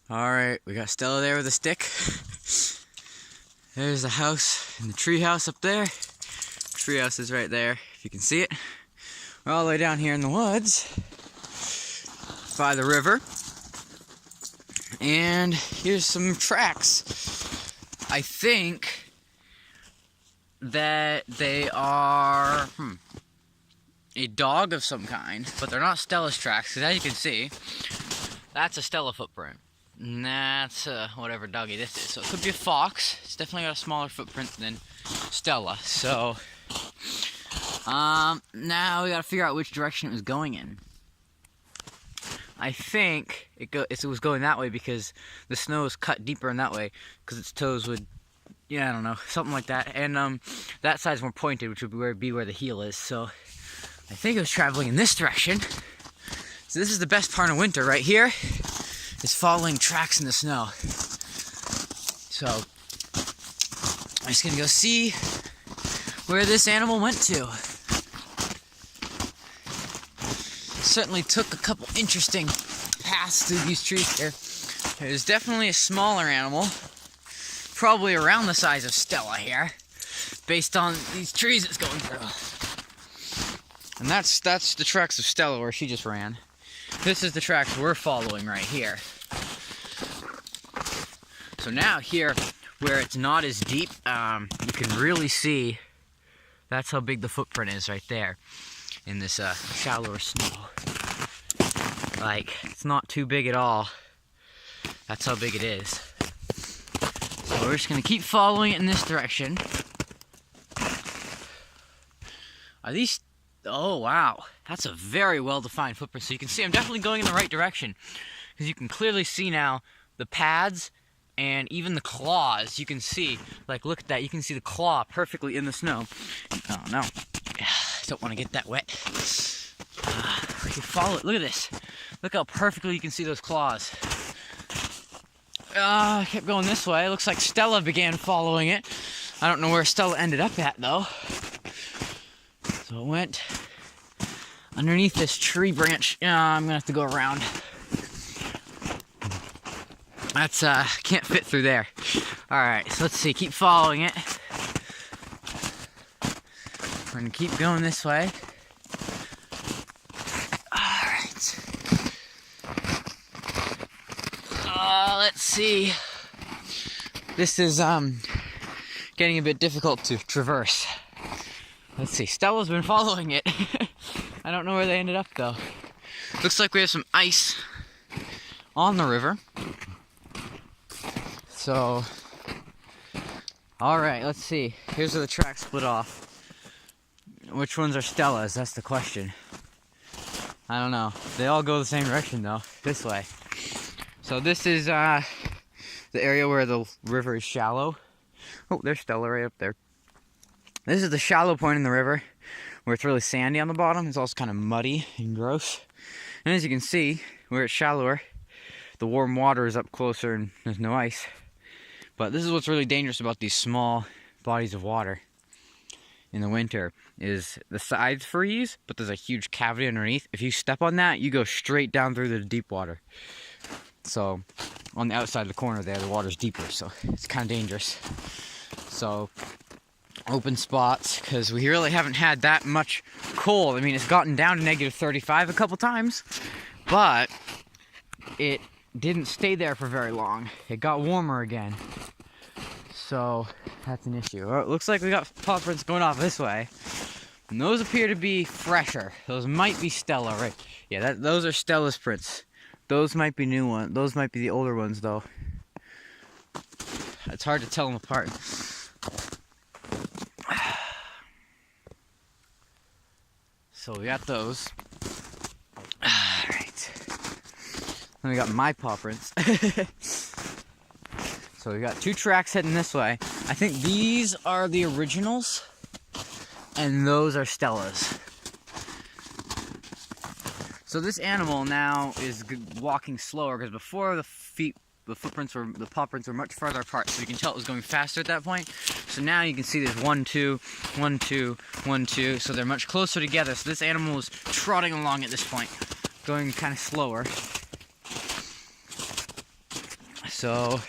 Alright, we got Stella there with a stick. There's the house and the tree house up there. Tree house is right there, if you can see it. We're all the way down here in the woods by the river. And here's some tracks. I think that they are a dog of some kind, but they're not Stella's tracks, because as you can see, that's a Stella footprint. And that's whatever doggy this is. So it could be a fox. It's definitely got a smaller footprint than Stella. So now we gotta figure out which direction it was going in. I think it was going that way because the snow is cut deeper in that way, because its toes would, I don't know, something like that. And that side's more pointed, which would be where the heel is. So I think it was traveling in this direction. So this is the best part of winter right here, is following tracks in the snow. So I'm just gonna go see where this animal went to. Certainly took a couple interesting paths through these trees here. It was definitely a smaller animal, probably around the size of Stella here, based on these trees it's going through. And that's the tracks of Stella where she just ran. This is the tracks we're following right here. So now here, where it's not as deep, you can really see that's how big the footprint is right there in this shallower snow. Like, it's not too big at all. That's how big it is. So we're just gonna keep following it in this direction. Are these... Oh, wow. That's a very well-defined footprint. So you can see I'm definitely going in the right direction, because you can clearly see now the pads and even the claws. You can see, like, look at that. You can see the claw perfectly in the snow. Oh, no. Don't want to get that wet. We can follow it. Look at this. Look how perfectly you can see those claws. I kept going this way. It looks like Stella began following it. I don't know where Stella ended up at, though. So it went underneath this tree branch. I'm going to have to go around. That's, can't fit through there. Alright, so let's see. Keep following it. We're going to keep going this way. Alright. Let's see. This is, getting a bit difficult to traverse. Let's see. Stella's been following it. I don't know where they ended up, though. Looks like we have some ice on the river. So, alright, let's see. Here's where the tracks split off. Which ones are Stella's? That's the question. I don't know. They all go the same direction, though. This way. So this is the area where the river is shallow. Oh, there's Stella right up there. This is the shallow point in the river, where it's really sandy on the bottom. It's also kind of muddy and gross. And as you can see, where it's shallower, the warm water is up closer and there's no ice. But this is what's really dangerous about these small bodies of water in the winter, is the sides freeze, but there's a huge cavity underneath. If you step on that, you go straight down through the deep water. So on the outside of the corner there, the water's deeper, so it's kind of dangerous. So open spots, because we really haven't had that much cold. I mean, it's gotten down to -35 a couple times, but it didn't stay there for very long. It got warmer again. So that's an issue. Well, it looks like we got paw prints going off this way. And those appear to be fresher. Those might be Stella, right? Yeah, those are Stella's prints. Those might be new ones. Those might be the older ones, though. It's hard to tell them apart. So we got those. Alright. Then we got my paw prints. So we got two tracks heading this way. I think these are the originals, and those are Stella's. So this animal now is walking slower, because before the paw prints were much farther apart, so you can tell it was going faster at that point. So now you can see there's 1, 2, 1, 2, 1, 2. So they're much closer together. So this animal is trotting along at this point, going kind of slower. So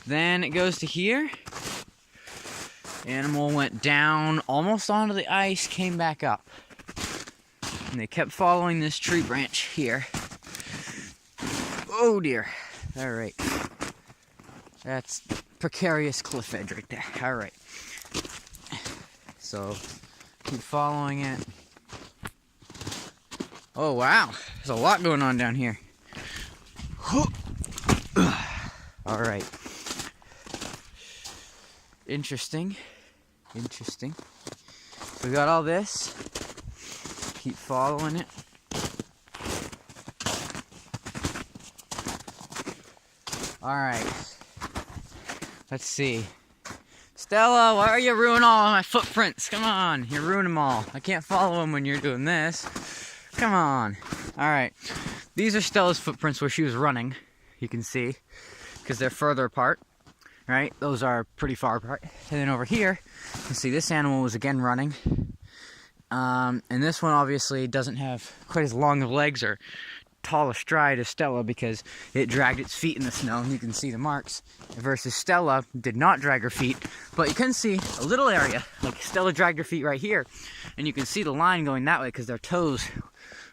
then it goes to here. Animal went down almost onto the ice, came back up. And they kept following this tree branch here. Oh dear. Alright. That's precarious cliff edge right there. Alright. So, keep following it. Oh wow. There's a lot going on down here. Alright. Interesting. Interesting. We got all this. Keep following it. Alright. Let's see. Stella, why are you ruining all my footprints? Come on, you ruin them all. I can't follow them when you're doing this. Come on. Alright. These are Stella's footprints where she was running. You can see. Because they're further apart. Right? Those are pretty far apart. And then over here, you can see this animal was again running. And this one obviously doesn't have quite as long of legs or tall a stride as Stella because it dragged its feet in the snow, and you can see the marks. Versus Stella did not drag her feet, but you can see a little area. Like Stella dragged her feet right here, and you can see the line going that way because their toes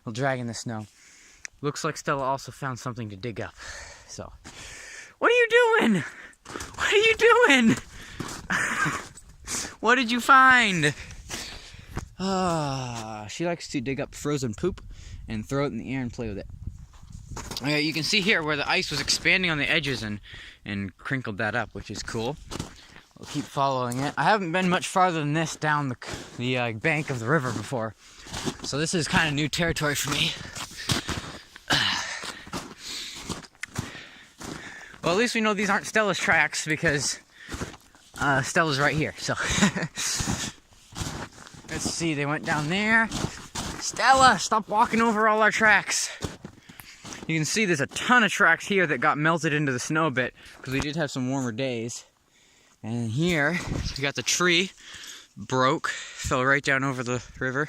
will drag in the snow. Looks like Stella also found something to dig up. So, what are you doing? What are you doing? What did you find? She likes to dig up frozen poop and throw it in the air and play with it. Okay, you can see here where the ice was expanding on the edges and crinkled that up, which is cool. We'll keep following it. I haven't been much farther than this down the bank of the river before, so this is kind of new territory for me. Well, at least we know these aren't Stella's tracks because Stella's right here, so... Let's see, they went down there. Stella, stop walking over all our tracks. You can see there's a ton of tracks here that got melted into the snow a bit because we did have some warmer days. And here, we got the tree broke, fell right down over the river.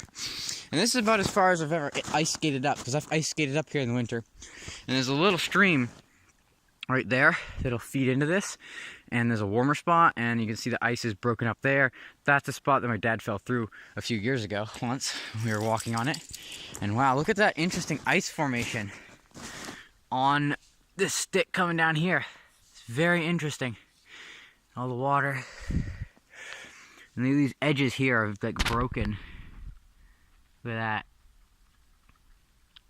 And this is about as far as I've ever ice skated up because I've ice skated up here in the winter. And there's a little stream right there that'll feed into this. And there's a warmer spot, and you can see the ice is broken up there. That's the spot that my dad fell through a few years ago once. We were walking on it. And wow, look at that interesting ice formation on this stick coming down here. It's very interesting. All the water. And these edges here are like broken. Look at that.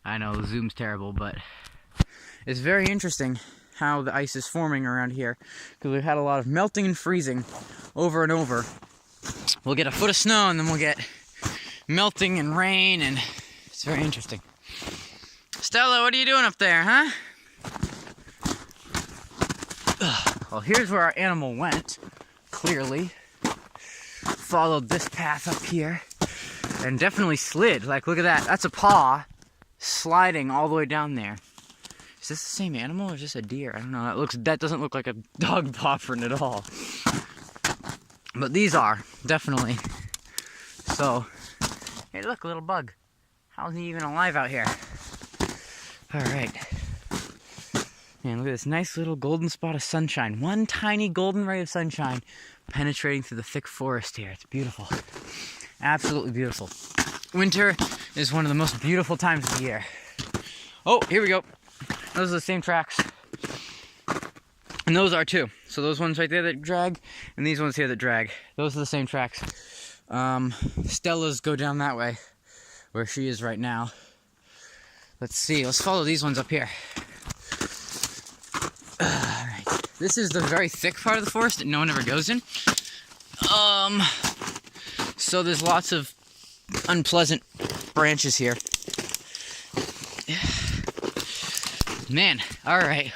I know, the zoom's terrible, but it's very interesting how the ice is forming around here because we've had a lot of melting and freezing over and over. We'll get a foot of snow and then we'll get melting and rain, and it's very interesting. Stella, what are you doing up there, huh? Well, here's where our animal went, clearly. Followed this path up here and definitely slid. Like, look at that. That's a paw sliding all the way down there. Is this the same animal or is this a deer? I don't know. That doesn't look like a dog paw print at all. But these are, definitely. So, hey look, a little bug. How is he even alive out here? Alright. Man, look at this nice little golden spot of sunshine. One tiny golden ray of sunshine penetrating through the thick forest here. It's beautiful. Absolutely beautiful. Winter is one of the most beautiful times of the year. Oh, here we go. Those are the same tracks. And those are too. So those ones right there that drag, and these ones here that drag. Those are the same tracks. Stella's go down that way, where she is right now. Let's see, let's follow these ones up here. Alright. This is the very thick part of the forest that no one ever goes in. So there's lots of unpleasant branches here. Man, alright.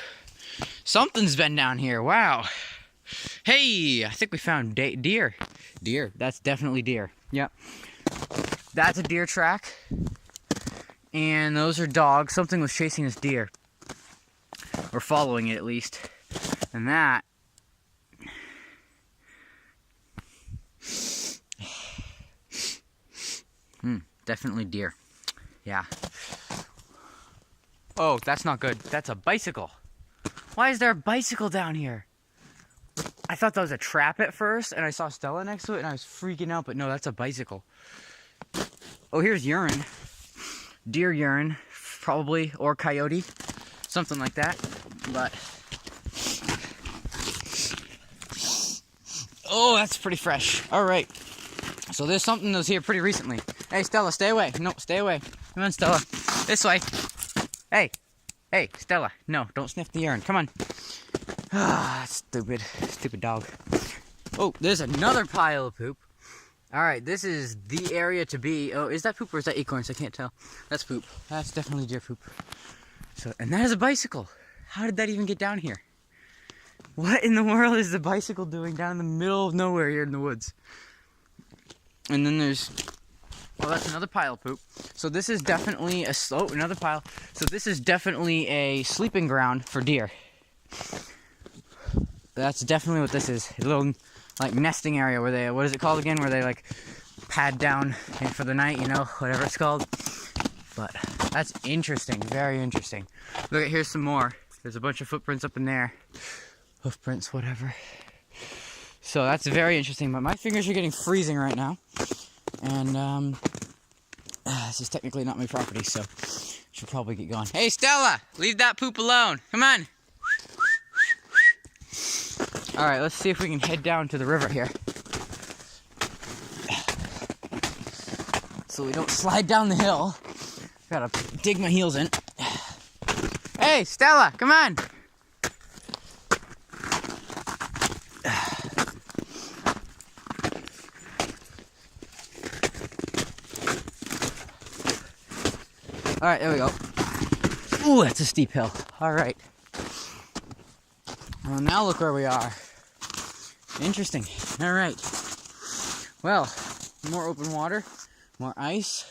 Something's been down here, wow. Hey, I think we found deer. Deer, that's definitely deer. Yep. That's a deer track. And those are dogs. Something was chasing this deer. Or following it, at least. And that... definitely deer. Yeah. Oh, that's not good. That's a bicycle. Why is there a bicycle down here? I thought that was a trap at first, and I saw Stella next to it, and I was freaking out, but no, that's a bicycle. Oh, here's urine. Deer urine, probably, or coyote. Something like that, but... Oh, that's pretty fresh. All right. So there's something that was here pretty recently. Hey, Stella, stay away. No, stay away. Come on, Stella. This way. Hey. Hey, Stella. No, don't sniff the urine. Come on. Ah, stupid. Stupid dog. Oh, there's another pile of poop. All right, this is the area to be. Oh, is that poop or is that acorns? I can't tell. That's poop. That's definitely deer poop. So, and that is a bicycle. How did that even get down here? What in the world is the bicycle doing down in the middle of nowhere here in the woods? And then there's, oh, that's another pile of poop. So this is definitely a, oh, another pile. So this is definitely a sleeping ground for deer. That's definitely what this is. A little, like, nesting area where they, what is it called again? Where they, like, pad down for the night, you know, whatever it's called. But that's interesting, very interesting. Look at, here's some more. There's a bunch of footprints up in there. Hoofprints, whatever. So that's very interesting, but my fingers are getting freezing right now. And, this is technically not my property, so I should probably get going. Hey, Stella! Leave that poop alone! Come on! Alright, let's see if we can head down to the river here. So we don't slide down the hill. Gotta dig my heels in. Hey, Stella, come on! Alright, there we go. Ooh, that's a steep hill. Alright. Well, now look where we are. Interesting. Alright. Well, more open water, more ice.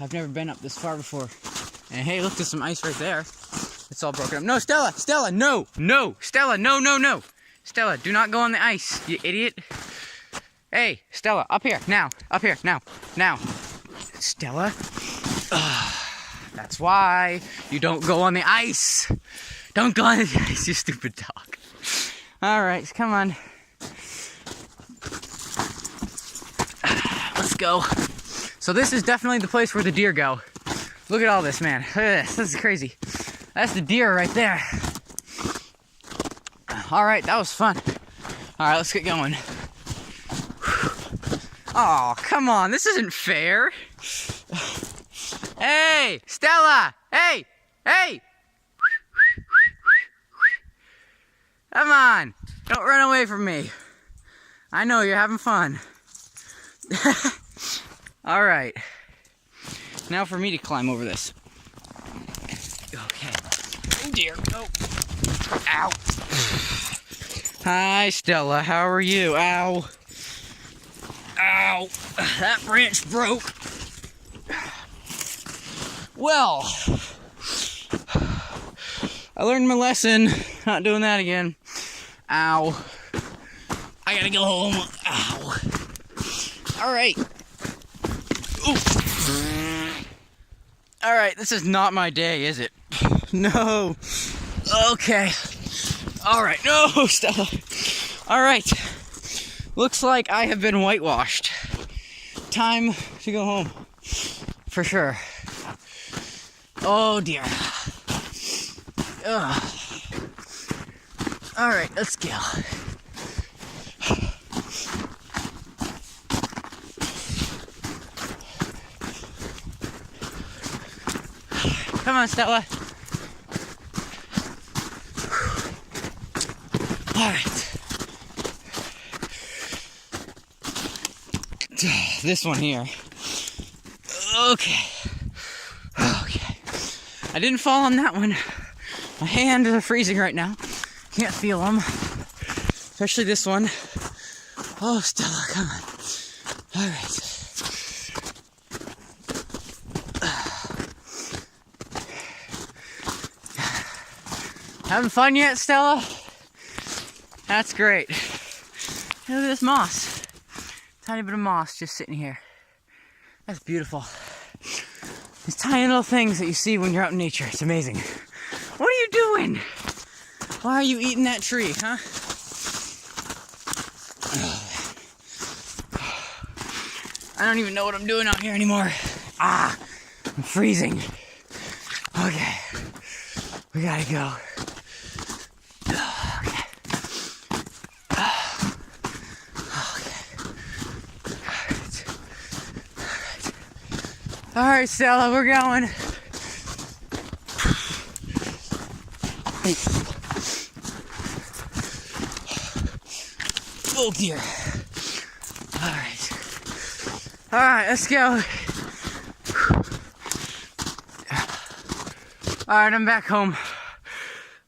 I've never been up this far before. And hey, look, there's some ice right there. It's all broken up. No, Stella! Stella, no! No! Stella, no, no, no! Stella, do not go on the ice, you idiot. Hey, Stella, up here, now. Up here, now. Now. Stella? That's why you don't go on the ice. Don't go on the ice, you stupid dog. Alright, come on. Let's go. So this is definitely the place where the deer go. Look at all this, man. Look at this. This is crazy. That's the deer right there. Alright, that was fun. Alright, let's get going. Oh, come on. This isn't fair. Hey, Stella! Hey! Hey! Come on! Don't run away from me. I know you're having fun. Alright. Now for me to climb over this. Okay. Oh dear. Oh. Ow. Hi, Stella. How are you? Ow. Ow. That branch broke. Well, I learned my lesson. Not doing that again. Ow. I gotta go home. Ow. Alright. Alright, this is not my day, is it? No. Okay. Alright, no, Stella. Alright. Looks like I have been whitewashed. Time to go home. For sure. Oh dear. Ugh. Alright, let's go. Come on, Stella. Alright. This one here. Okay. Okay. I didn't fall on that one. My hands are freezing right now. Can't feel them. Especially this one. Oh, Stella, come on. Alright. Having fun yet, Stella? That's great. Look at this moss. Tiny bit of moss just sitting here. That's beautiful. These tiny little things that you see when you're out in nature. It's amazing. What are you doing? Why are you eating that tree, huh? I don't even know what I'm doing out here anymore. Ah, I'm freezing. Okay, we gotta go. Okay. All right, Stella, we're going. Oh dear. All right, let's go. All right, I'm back home.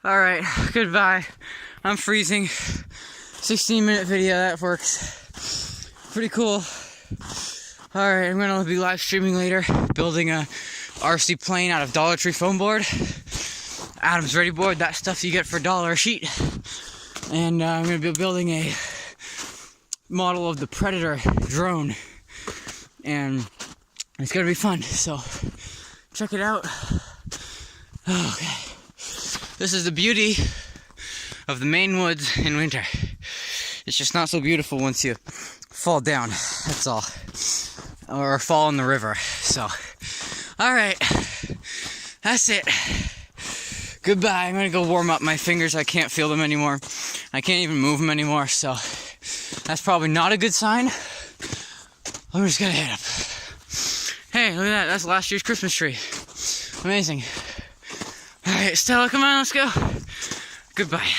All right, goodbye. I'm freezing. 16-minute video, that works. Pretty cool. All right, I'm gonna be live streaming later, building a RC plane out of Dollar Tree foam board. Adam's Ready board, that stuff you get for $1 a sheet. And I'm gonna be building a model of the Predator drone. And it's gonna be fun, so check it out. Okay. This is the beauty of the Maine woods in winter. It's just not so beautiful once you fall down, that's all. Or fall in the river, so. Alright, that's it. Goodbye, I'm gonna go warm up my fingers. I can't feel them anymore. I can't even move them anymore, so that's probably not a good sign. I'm just gonna head up. Hey, look at that, that's last year's Christmas tree. Amazing. Alright, Stella, come on, let's go. Goodbye.